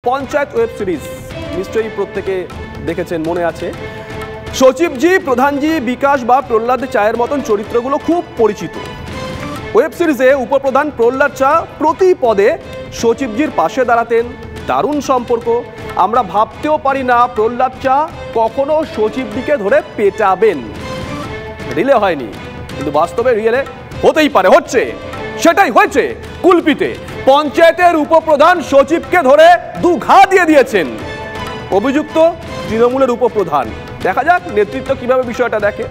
Panchayat web series নিশ্চয়ই প্রত্যেকে দেখেছেন, মনে আছে। সচিবজি, প্রধানজি, বিকাশ বা প্রহ্লাদ চায়ের মতন চরিত্রগুলো খুব পরিচিত। ওয়েব সিরিজে উপপ্রধান প্রহ্লাদ চা প্রতি পদে সচিবজির পাশে দাঁড়াতেন। দারুণ সম্পর্ক। আমরা ভাবতেও পারি না প্রহ্লাদ চা কখনো সচিবজিকে ধরে পেটাবেন। রিলে হয়নি, কিন্তু বাস্তবে রিয়েলে হতেই পারে, হচ্ছে, সেটাই হয়েছে। কুলপিতে পঞ্চায়েতের উপপ্রধান সচিবকে ধরে দু ঘা দিয়ে দিয়েছেন। অভিযুক্ত তৃণমূলের উপপ্রধান। দেখা যাক নেতৃত্ব কিভাবে বিষয়টা দেখে।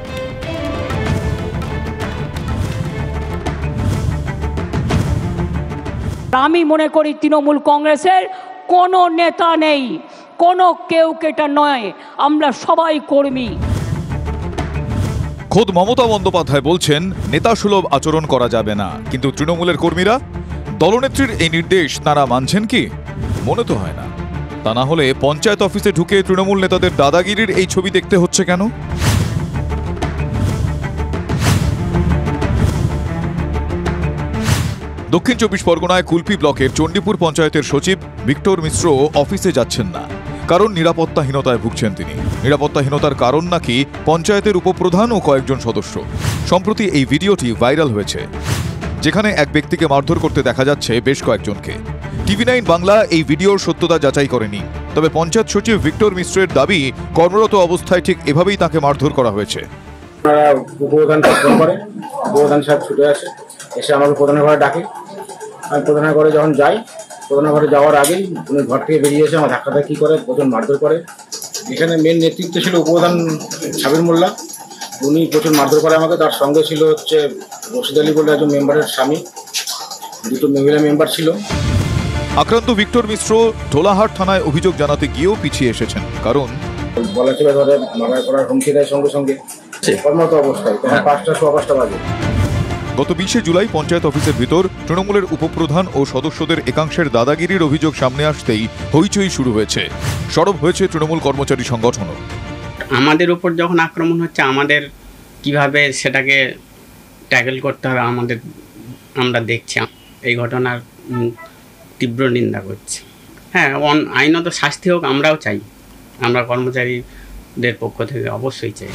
আমি মনে করি তৃণমূল কংগ্রেসের কোনো নেতা নেই, কোনো কেউ কেটা নয়, আমরা সবাই কর্মী। খোদ মমতা বন্দ্যোপাধ্যায় বলছেন নেতাসুলভ আচরণ করা যাবে না, কিন্তু তৃণমূলের কর্মীরা, দলনেত্রীর এই নির্দেশ তারা মানছেন কি? মনে তো হয় না। তা না হলে পঞ্চায়েত অফিসে ঢুকে তৃণমূল নেতাদের দাদাগিরির এই ছবি দেখতে হচ্ছে কেন? দক্ষিণ ২৪ পরগনায় কুলপি ব্লকের চণ্ডীপুর পঞ্চায়েতের সচিব ভিক্টর মিশ্র অফিসে যাচ্ছেন না, কারণ নিরাপত্তাহীনতায় ভুগছেন তিনি। নিরাপত্তাহীনতার কারণ নাকি পঞ্চায়েতের উপপ্রধান ও কয়েকজন সদস্য। সম্প্রতি এই ভিডিওটি ভাইরাল হয়েছে, যেখানে এক ব্যক্তিকে মারধর করতে দেখা যাচ্ছে বেশ কয়েকজনকে। TV9 বাংলা এই ভিডিওর সত্যতা যাচাই করেনি, তবে পঞ্চায়েত সচিব ভিক্টর মিশ্রের দাবি কর্মরত অবস্থায় ঠিক এভাবেই তাকে মারধর করা হয়েছে। উপপ্রধান ফোন করে, উপপ্রধান সাহেব ছুটে আসে, এসে আমাকে প্রধানের ঘরে ডাকে। আমি প্রধানের ঘরে যখন যাই, প্রধানের ঘরে যাওয়ার আগেই উনি ঘর থেকে বেরিয়ে এসে আমার ধাক্কাধাক্কি করে, প্রচুর মারধর করে। এখানে মেন নেতৃত্ব ছিল উপপ্রধান সাবির মোল্লা, উনি প্রচুর মারধর করে আমাকে। তার সঙ্গে ছিল হচ্ছে রশিদ আলী বলে একজন মেম্বারের স্বামী, দুটো মহিলা মেম্বার ছিল। আক্রান্ত ভিক্টর মিশ্র ঢোলাহাট থানায় অভিযোগ জানাতে গিয়েও পিছিয়ে এসেছেন, কারণ বলা চেপে ধরে মামলা করার হুমকি দেয় সঙ্গে সঙ্গে কর্মরত অবস্থায়। তখন 5টা 5:15 বাজে। গত 20 জুলাই পঞ্চায়েত অফিসের ভিতর তৃণমূলের উপপ্রধান ও সদস্যদের একাংশের দাদাগিরির অভিযোগ সামনে আসতেই হইচই শুরু হয়েছে। সরব হয়েছে তৃণমূল কর্মচারী সংগঠনও। আমাদের উপর যখন আক্রমণ হচ্ছে, আমাদের কিভাবে সেটাকে ট্যাকেল করতে হবে আমরা দেখছি। এই ঘটনার তীব্র নিন্দা করছি। হ্যাঁ, আইনত শাস্তি হোক, আমরাও চাই। আমরা কর্মচারীদের পক্ষ থেকে অবশ্যই চাই।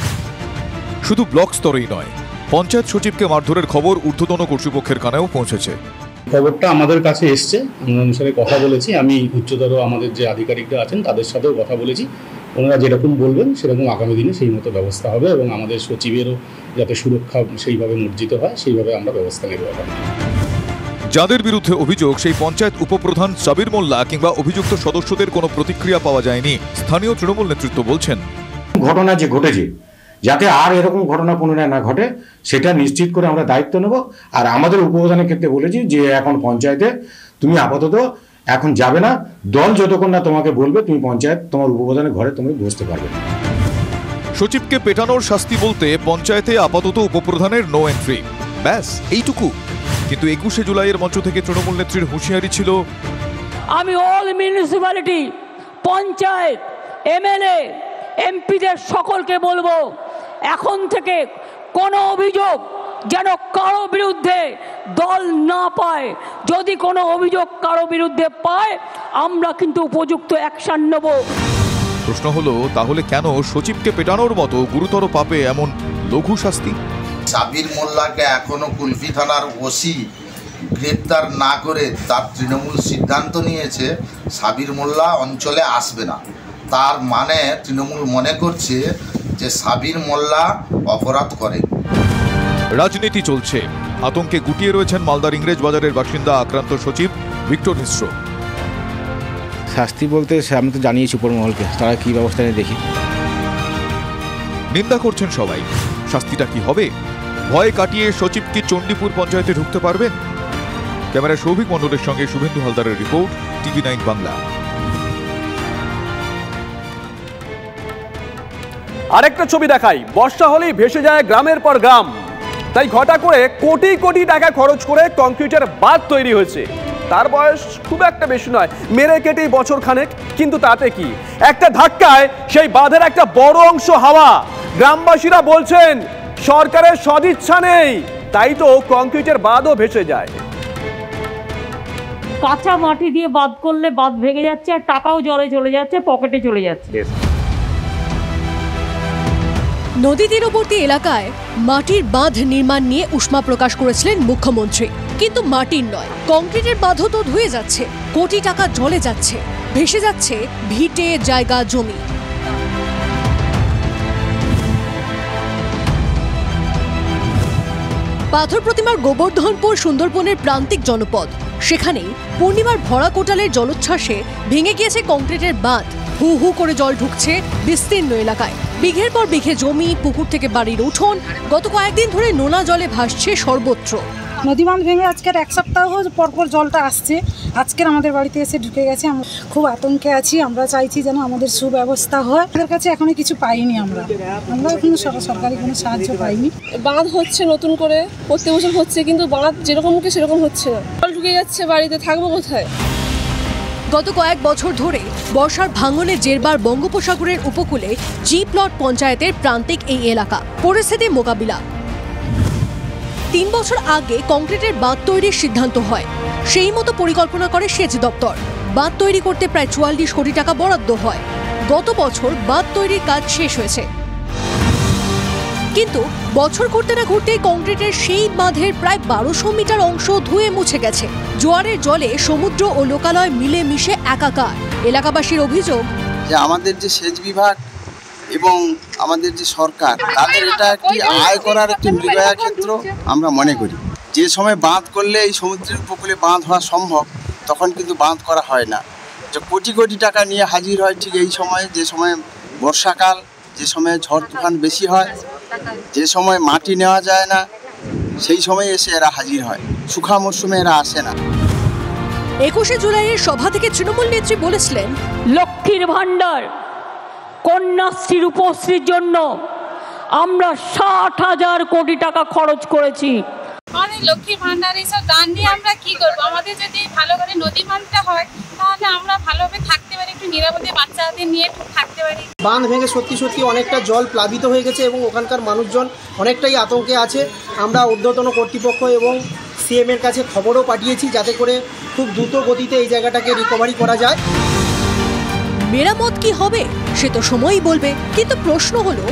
শুধু ব্লক স্তরেই নয়, পঞ্চায়েত সচিবকে মারধরের খবর ঊর্ধ্বতন কর্তৃপক্ষের কানেও পৌঁছেছে। খবরটা আমাদের কাছে এসছে, আমরা অনুসারে কথা বলেছি। আমি উচ্চতর আমাদের যে আধিকারিকরা আছেন তাদের সাথেও কথা বলেছি। ওনারা যেরকম বলবেন সেরকম আগামী দিনে সেই মতো ব্যবস্থা হবে, এবং আমাদের সচিবেরও যাতে সুরক্ষা সেইভাবে মর্জিত হয় সেইভাবে আমরা ব্যবস্থা নেব। যাদের বিরুদ্ধে অভিযোগ, সেই পঞ্চায়েত উপপ্রধান সাবির মোল্লা কিংবা অভিযুক্ত সদস্যদের কোনো প্রতিক্রিয়া পাওয়া যায়নি। স্থানীয় তৃণমূল নেতৃত্ব বলছেন, ঘটনা যে ঘটেছে যাতে আর এরকম ঘটনা পুনরায় না ঘটে সেটা নিশ্চিত করে আমরা দায়িত্ব নেব। আর আমাদের উপপ্রধানের ক্ষেত্রে বলেছি যে এখন পঞ্চায়েতে তুমি আপাতত এখন যাবে না, দল যতক্ষণ না তোমাকে বলবে তুমি পঞ্চায়েত তোমার উপপ্রধানের ঘরে তুমি বসতে পারবে না। সচিবকে পেটানোর শাস্তি বলতে পঞ্চায়েতে আপাতত উপপ্রধানের নো এন্ট্রি, ব্যাস এইটুকু। কিন্তু 21 জুলাইয়ের মঞ্চ থেকে তৃণমূল নেত্রীর হুঁশিয়ারি ছিল, আমি অল মিউনিসিপ্যালিটি, পঞ্চায়েত, MLA, MP-দের সকলকে বলবো, এখন থেকে কোনো অভিযোগ যেন কারো বিরুদ্ধে দল না পায়। যদি কোনো অভিযোগ কারো বিরুদ্ধে পায়, আমরা কিন্তু উপযুক্ত অ্যাকশন নেব। প্রশ্ন হলো, তাহলে কেন সচিবকে পেটানোর মতো গুরুতর পাপে এমন লঘু শাস্তি? সাবির মোল্লাকে এখনো কুলপি থানার ওসি গ্রেপ্তার না করে তার তৃণমূল সিদ্ধান্ত নিয়েছে সাবির মোল্লা অঞ্চলে আসবে না। তার মানে তৃণমূল মনে করছে যে সাবির মোল্লা অপরাধ করে। রাজনীতি চলছে, আতঙ্কে গুটিয়ে রয়েছেন মালদার ইংরেজ বাজারের বাসিন্দা আক্রান্ত সচিব ভিক্টর মিশ্র। শাস্তি বলতে আমি তো জানিয়েছি উপরমহলকে, তারা কি ব্যবস্থা নিয়ে দেখি। নিন্দা করছেন সবাই, শাস্তিটা কি হবে? ভয় কাটিয়ে সচিব কি চণ্ডীপুর পঞ্চায়েতে ঢুকতে পারবেন? ক্যামেরায় সৌভিক মণ্ডলের সঙ্গে শুভেন্দু হালদারের রিপোর্ট, TV9 বাংলা। আরেকটা ছবি দেখাই। বর্ষা হলেই ভেসে যায় গ্রামের পর গ্রাম, তাই ঘটা করে কোটি কোটি টাকা খরচ করে কংক্রিটের বাঁধ তৈরি হয়েছে। তার বয়স খুব একটা বেশি নয়, মেরে কেটেই বছর খানেক, কিন্তু তাতে কি, একটা ধাক্কায় সেই বাঁধের একটা বড় অংশ হাওয়া। গ্রামবাসীরা বলছেন সরকারের সদিচ্ছা নেই, তাই তো কংক্রিটের বাঁধও ভেসে যায়। কাঁচা মাটি দিয়ে বাঁধ করলে বাঁধ ভেঙে যাচ্ছে, আর টাকাও জলে চলে যাচ্ছে, পকেটে চলে যাচ্ছে। নদী তীরবর্তী এলাকায় মাটির বাঁধ নির্মাণ নিয়ে উষ্মা প্রকাশ করেছিলেন মুখ্যমন্ত্রী, কিন্তু মাটির নয়, কংক্রিটের বাঁধও তো ধুয়ে যাচ্ছে, কোটি টাকা জলে যাচ্ছে, ভেসে যাচ্ছে ভিটে, জায়গা, জমি। পাথর প্রতিমার গোবর্ধনপুর সুন্দরবনের প্রান্তিক জনপদ, সেখানেই পূর্ণিমার ভরা কোটালের জলোচ্ছ্বাসে ভেঙে গিয়েছে কংক্রিটের বাঁধ। হু হু করে জল ঢুকছে বিস্তীর্ণ এলাকায়, বিঘের পর বিঘে জমি, পুকুর থেকে বাড়ির উঠোন, গত কয়েকদিন ধরে নোনা জলে ভাসছে সর্বত্র। নদী বাঁধ ভেঙে আজকের এক সপ্তাহ পরপর জলটা আসছে, আজকের আমাদের বাড়িতে এসে ঢুকে গেছে। আমরা খুব আতঙ্কে আছি, আমরা চাইছি যেন আমাদের সুব্যবস্থা হয়। আমাদের কাছে এখনো কিছু পাইনি, আমরা এখনো সরকারি কোনো সাহায্য পাইনি। বাঁধ হচ্ছে নতুন করে, প্রত্যেক বছর হচ্ছে, কিন্তু বাঁধ যেরকমকে সেরকম হচ্ছে না, জল ঢুকে যাচ্ছে, বাড়িতে থাকবো কোথায়? গত কয়েক বছর ধরে বর্ষার ভাঙনে জেরবার বঙ্গোপসাগরের উপকূলে জি প্লট পঞ্চায়েতের প্রান্তিক এই এলাকা, পরিস্থিতি মোকাবিলা। 3 বছর আগে কংক্রিটের বাঁধ তৈরির সিদ্ধান্ত হয়, সেই মতো পরিকল্পনা করে সেচ দপ্তর। বাঁধ তৈরি করতে প্রায় 44 কোটি টাকা বরাদ্দ হয়। গত বছর বাঁধ তৈরির কাজ শেষ হয়েছে, কিন্তু বছর ঘুরতে না ঘুরতেই কংক্রিটের সেই বাঁধের প্রায় 1200 মিটার অংশ ধুয়ে মুছে গেছে। জোয়ারের জলে সমুদ্র ও লোকালয় মিলে মিশে একাকার। এলাকাবাসীর অভিযোগ যে আমাদের যে সেচ বিভাগ এবং আমাদের যে সরকার, তাদের এটা একটি আয় করার একটি মৃগয়া ক্ষেত্র আমরা মনে করি। যে সময় বাঁধ করলে এই সমুদ্রের উপকূলে বাঁধ হওয়া সম্ভব, তখন কিন্তু বাঁধ করা হয় না। যে কোটি কোটি টাকা নিয়ে হাজির হয় ঠিক এই সময়, যে সময় বর্ষাকাল, যে সময় ঝড় তুফান বেশি হয়, যে সময় মাটি নেওয়া যায় না, সেই সময় এসে এরা হাজির হয়। শুখা মরশুমে এরা আসে না। 21শে জুলাইয়ের সভা থেকে তৃণমূল নেত্রী বলেছিলেন, লক্ষ্মীর ভাণ্ডার, কন্যাশ্রী, রূপশ্রীর জন্য আমরা 60,000 কোটি টাকা খরচ করেছি। আমাদের লক্ষ্মীর ভাণ্ডার এইসব দান দিয়ে আমরা কি করবো? আমাদের যদি ভালো করে নদী বাঁধটা হয়, তাহলে আমরা ভালোভাবে থাকতে পারি, একটু নিরাপদে বাচ্চাদের নিয়ে থাকতে পারি। বাঁধ ভেঙে সত্যি সত্যি অনেকটা জল প্লাবিত হয়ে গেছে এবং ওখানকার মানুষজন অনেকটাই আতঙ্কে আছে। আমরা ঊর্ধ্বতন কর্তৃপক্ষ এবং সিএম এর কাছে খবরও পাঠিয়েছি, যাতে করে খুব দ্রুত গতিতে এই জায়গাটাকে রিকভারি করা যায়। মেরামত কি হবে সে তো সময়ই বলবে, কিন্তু প্রশ্ন হলো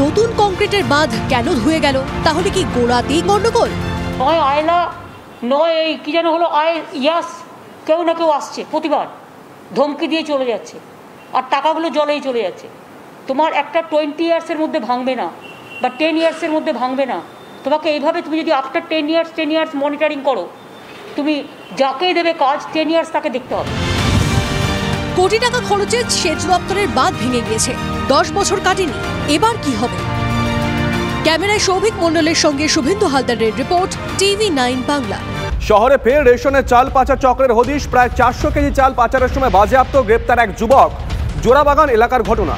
নতুন কংক্রিটের বাঁধ কেন ধুয়ে গেল? তাহলে কি গোড়াতেই গন্ডগোল? নয় আয়লা, নয় এই কি যেন হলো ইয়াস, কেউ না কেউ আসছে, প্রতিবার ধমকি দিয়ে চলে যাচ্ছে, আর টাকাগুলো জলেই চলে যাচ্ছে। তোমার একটা 20 ইয়ার্সের মধ্যে ভাঙবে না, বা 10 ইয়ার্সের মধ্যে ভাঙবে না। তোমাকে এইভাবে তুমি যদি আফটার 10 ইয়ার্স মনিটরিং করো, তুমি যাকে দেবে কাজ 10 ইয়ার্স তাকে দেখতে হবে। কোটি টাকা খরচে সেচ দপ্তরের বাঁধ ভেঙে গিয়েছে, 10 বছর কাটেনি, এবার কি হবে? ক্যামেরায় সৌভিক মণ্ডলের সঙ্গে শুভেন্দু হালদারের রিপোর্ট, TV9 বাংলা। শহরে ফের রেশনের চাল পাচার চক্রের হদিশ। প্রায় 400 কেজি চাল পাচারের সময় বাজেয়াপ্ত, গ্রেপ্তার এক যুবক। জোড়াবাগান এলাকার ঘটনা।